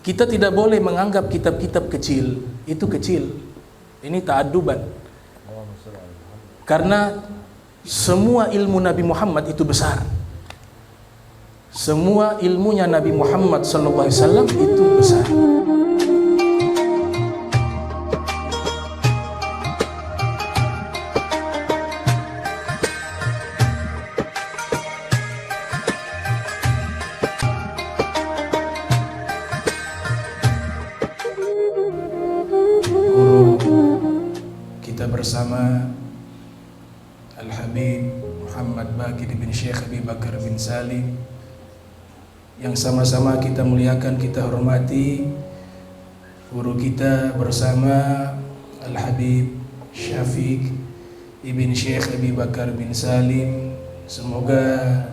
Kita tidak boleh menganggap kitab-kitab kecil itu kecil. Ini ta'adduban. Karena semua ilmu Nabi Muhammad itu besar. Semua ilmunya Nabi Muhammad SAW itu besar. Kita bersama Al-Habib Muhammad Baqir bin Syekh Abi Bakar bin Salim, yang sama-sama kita muliakan, kita hormati. Guru kita bersama Al-Habib Syafiq ibn Syekh Abi Bakar bin Salim. Semoga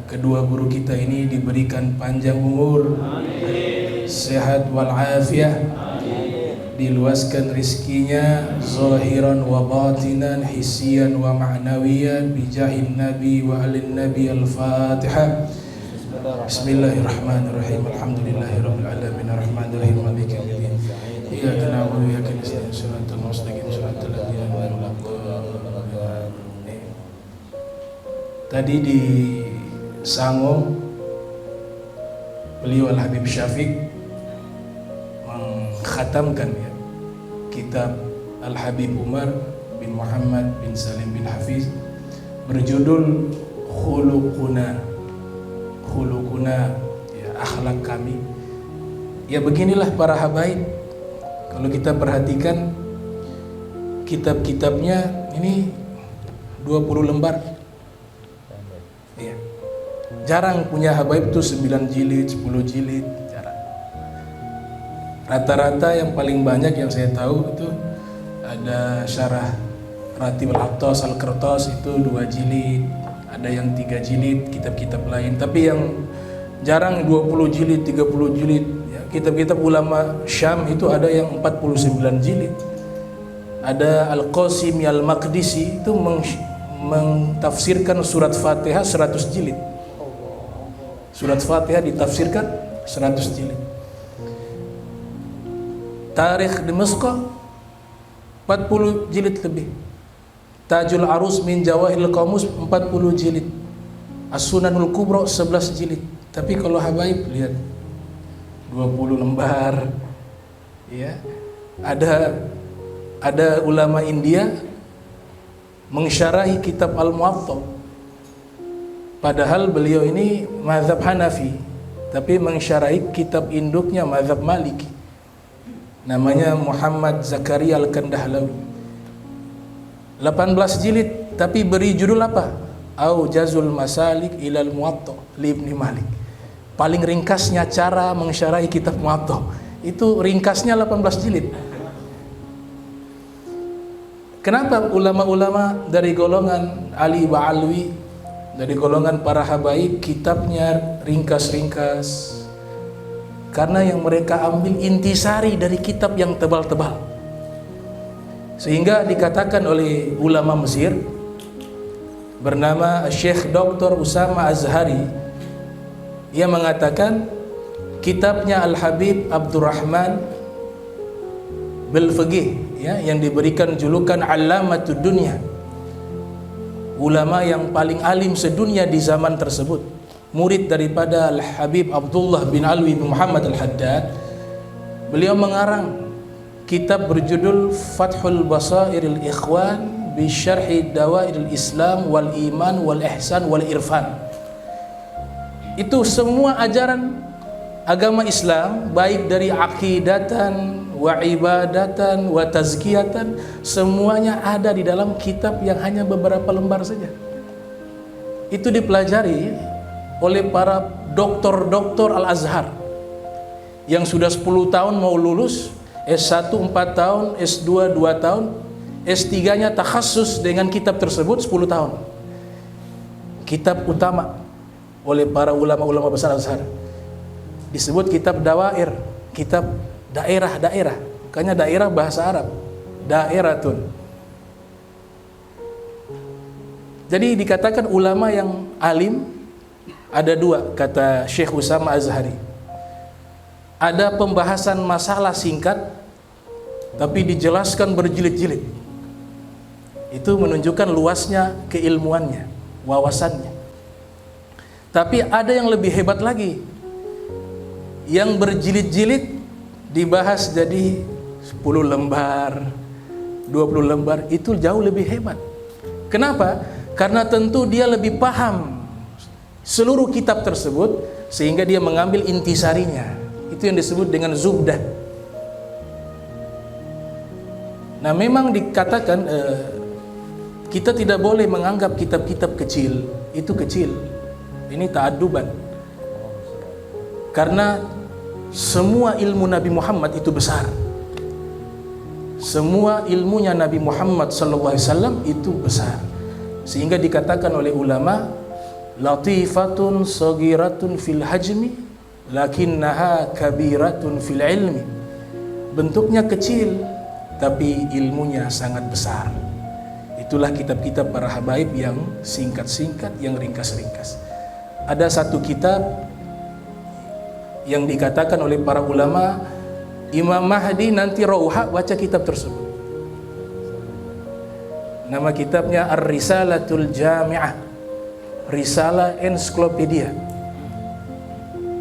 kedua guru kita ini diberikan panjang umur, sehat walafiat, diluaskan rizkinya zahiran wa batinan, hisian wa ma'nawiyan, bijahin nabi wa alin nabi. Al-Fatihah. Bismillahirrahmanirrahim. Alhamdulillahirabbil alamin arrahmanirrahim maliki yaumiddin. Iyyaka na'budu wa iyyaka nasta'in shiratal mustaqim shiratal ladzina an'amta 'alaihim. Tadi di Sango, beliau Al-Habib Syafiq mengkhatamkan kitab Al-Habib Umar bin Muhammad bin Salim bin Hafiz berjudul Khuluquna, ya, akhlak kami. Ya, beginilah para habaib. Kalau kita perhatikan kitab-kitabnya ini 20 lembar. Ya. Jarang punya habaib itu 9 jilid, 10 jilid. Rata-rata yang paling banyak yang saya tahu itu ada syarah Ratib Al-Attas Al-Qirtas itu 2 jilid, ada yang 3 jilid, kitab-kitab lain. Tapi yang jarang 20 jilid, 30 jilid, ya, kitab-kitab ulama Syam itu ada yang 49 jilid. Ada Al-Qasimi Al-Maqdisi itu mentafsirkan surat Fatihah 100 jilid. Surat Fatihah ditafsirkan 100 jilid. Tarikh Dimashq 40 jilid lebih. Tajul Arus min Jawahiril Qamus 40 jilid. As-Sunanul Kubra 11 jilid. Tapi kalau habaib lihat 20 lembar. Ya. Ada ulama India mensyarahi kitab Al-Muwatta. Padahal beliau ini mazhab Hanafi, tapi mensyarahi kitab induknya mazhab Maliki. Namanya Muhammad Zakaria Al-Kandahlawi. 18 jilid, tapi beri judul apa? Aujazul Masalik ilal Muwatta li Ibni Malik. Paling ringkasnya cara mensyarahi kitab Muwatta. Itu ringkasnya 18 jilid. Kenapa ulama-ulama dari golongan Ali Ba'alwi, dari golongan para habaib, kitabnya ringkas-ringkas? Karena yang mereka ambil intisari dari kitab yang tebal-tebal. Sehingga dikatakan oleh ulama Mesir bernama Syekh Dr. Usama Azhari, ia mengatakan kitabnya Al-Habib Abdurrahman Bil-Fiqih, ya, yang diberikan julukan Allamatud Dunya, ulama yang paling alim sedunia di zaman tersebut, murid daripada Al-Habib Abdullah bin Alwi bin Muhammad Al-Haddad. Beliau mengarang kitab berjudul Fathul Basairil Ikhwan bi Syarhi Dawairil Islam wal Iman wal Ihsan wal Irfan. Itu semua ajaran agama Islam, baik dari aqidatan wa ibadatan wa tazkiyatan, semuanya ada di dalam kitab yang hanya beberapa lembar saja. Itu dipelajari oleh para doktor-doktor Al-Azhar yang sudah 10 tahun mau lulus, S1 4 tahun, S2 2 tahun, S3-nya takhasus dengan kitab tersebut 10 tahun. Kitab utama oleh para ulama-ulama besar Al-Azhar disebut kitab Dawair, kitab daerah-daerah. Makanya daerah bahasa Arab, daeratun. Jadi dikatakan ulama yang alim ada 2, kata Syekh Usama Azhari. ada pembahasan masalah singkat tapi dijelaskan berjilid-jilid. Itu menunjukkan luasnya keilmuannya, wawasannya. Tapi ada yang lebih hebat lagi, yang berjilid-jilid dibahas jadi 10 lembar, 20 lembar, itu jauh lebih hebat. Kenapa? Karena tentu dia lebih paham seluruh kitab tersebut, sehingga dia mengambil intisarinya. Itu yang disebut dengan zubdah. Nah, memang dikatakan kita tidak boleh menganggap kitab-kitab kecil itu kecil. Ini ta'adduban. Karena semua ilmu Nabi Muhammad itu besar. Semua ilmunya Nabi Muhammad SAW itu besar. Sehingga dikatakan oleh ulama, latifatun sagiratun fil hajmi lakinnaha kabiratun fil ilmi. Bentuknya kecil tapi ilmunya sangat besar. Itulah kitab-kitab para habaib yang singkat-singkat, yang ringkas-ringkas. Ada satu kitab yang dikatakan oleh para ulama, Imam Mahdi nanti rauha baca kitab tersebut. Nama kitabnya Ar-Risalatul Jami'ah, risalah ensiklopedia.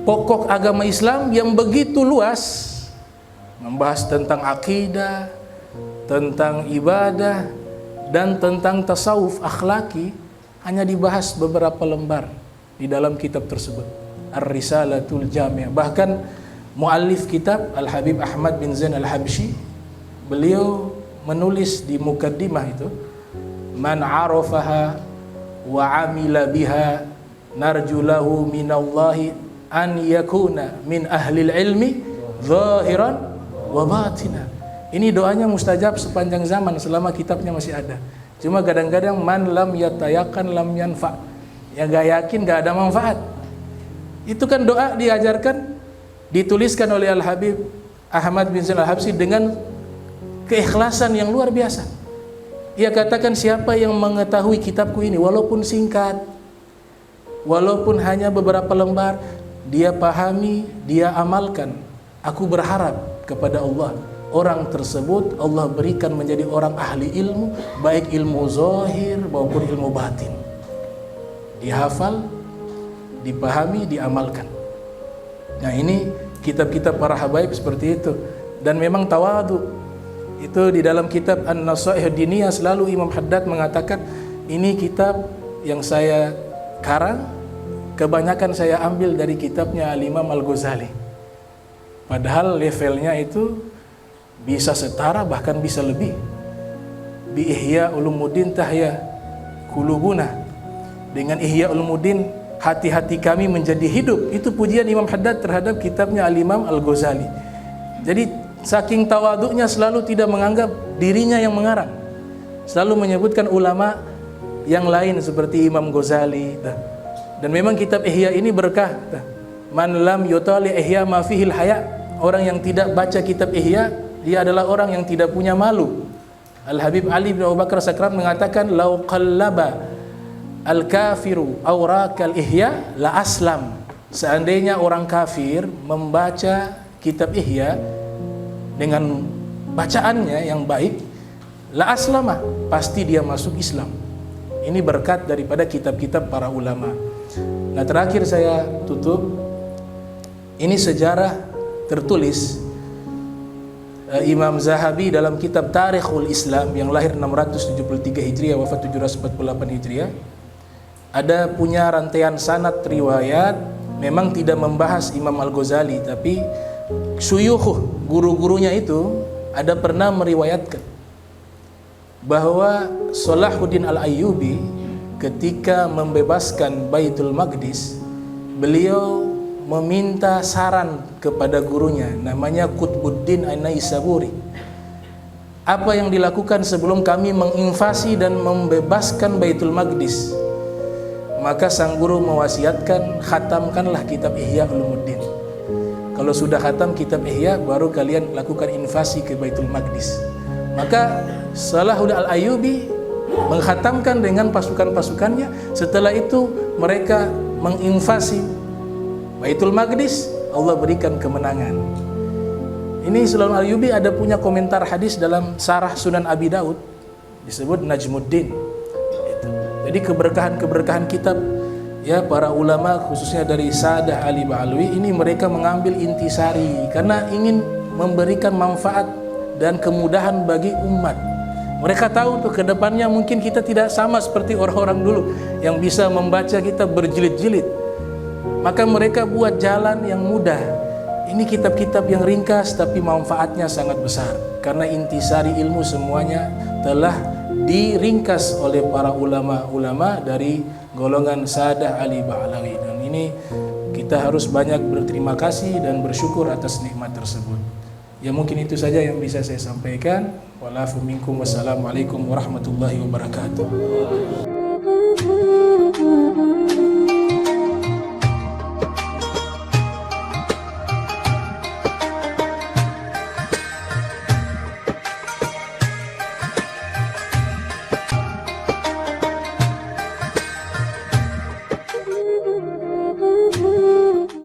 Pokok agama Islam yang begitu luas, membahas tentang akidah, tentang ibadah, dan tentang tasawuf akhlaki, hanya dibahas beberapa lembar di dalam kitab tersebut, Ar-Risalatul Jami'ah. Bahkan muallif kitab Al-Habib Ahmad bin Zain Al-Habsyi, beliau menulis di mukaddimah itu, man arafaha wa amila biha narjulahu minallahi an yakuna min ahlil ilmi zahiran wa batina. Ini doanya mustajab sepanjang zaman selama kitabnya masih ada. Cuma kadang-kadang man lam yatayakan lam yanfa, yang gak yakin gak ada manfaat. Itu kan doa diajarkan, dituliskan oleh Al-Habib Ahmad bin Zain Al-Habsyi dengan keikhlasan yang luar biasa. Ia katakan, siapa yang mengetahui kitabku ini walaupun singkat, walaupun hanya beberapa lembar, dia pahami, dia amalkan, aku berharap kepada Allah, orang tersebut Allah berikan menjadi orang ahli ilmu, baik ilmu zahir maupun ilmu batin. Dihafal, dipahami, diamalkan. Nah, ini kitab-kitab para habaib seperti itu. Dan memang tawadu. Itu di dalam kitab An-Nasaih Diniyah selalu Imam Haddad mengatakan, ini kitab yang saya karang, kebanyakan saya ambil dari kitabnya Al-Imam Al-Ghazali. Padahal levelnya itu bisa setara, bahkan bisa lebih. Bi Ihya Ulumuddin tahya qulubuna. Dengan Ihya Ulumuddin hati-hati kami menjadi hidup. Itu pujian Imam Haddad terhadap kitabnya Al-Imam Al-Ghazali. Jadi saking tawaduknya selalu tidak menganggap dirinya yang mengarang. Selalu menyebutkan ulama yang lain seperti Imam Ghazali. Dan memang kitab Ihya ini berkah. Man lam yutali Ihya ma fihil haya. Orang yang tidak baca kitab Ihya, dia adalah orang yang tidak punya malu. Al-Habib Ali bin Abu Bakar Sakran mengatakan, lau qallaba al-kafiru awraqal Ihya la aslam. Seandainya orang kafir membaca kitab Ihya dengan bacaannya yang baik, la aslama, pasti dia masuk Islam. Ini berkat daripada kitab-kitab para ulama. Nah, terakhir saya tutup, ini sejarah tertulis Imam Zahabi dalam kitab Tarikhul Islam yang lahir 673 Hijriah, wafat 748 Hijriah. Ada punya rantaian sanad riwayat, memang tidak membahas Imam Al-Ghazali, tapi syuyukh, guru-gurunya itu ada pernah meriwayatkan bahwa Salahuddin Al-Ayyubi ketika membebaskan Baitul Maqdis, beliau meminta saran kepada gurunya, namanya Qutbuddin An-Naisaburi. Apa yang dilakukan sebelum kami menginvasi dan membebaskan Baitul Maqdis? Maka sang guru mewasiatkan, khatamkanlah kitab Ihya Ulumuddin. Kalau sudah khatam kitab Ihya, baru kalian lakukan invasi ke Baitul Maqdis. Maka Salahuddin Al-Ayyubi mengkhatamkan dengan pasukan-pasukannya. Setelah itu mereka menginvasi Baitul Maqdis, Allah berikan kemenangan. Ini Sulaim Al-Ayyubi ada punya komentar hadis dalam Sarah Sunan Abi Daud, disebut Najmuddin. Jadi keberkahan-keberkahan kitab ya para ulama, khususnya dari Sa'dah Ali Ba'alwi, ini mereka mengambil intisari karena ingin memberikan manfaat dan kemudahan bagi umat. Mereka tahu tuh ke depannya mungkin kita tidak sama seperti orang-orang dulu yang bisa membaca kitab berjilid-jilid. Maka mereka buat jalan yang mudah. Ini kitab-kitab yang ringkas tapi manfaatnya sangat besar. Karena intisari ilmu semuanya telah diringkas oleh para ulama-ulama dari golongan Sa'dah Ali Ba'alawi. Dan ini kita harus banyak berterima kasih dan bersyukur atas nikmat tersebut. Ya mungkin itu saja yang bisa saya sampaikan. Wassalamualaikum warahmatullahi wabarakatuh.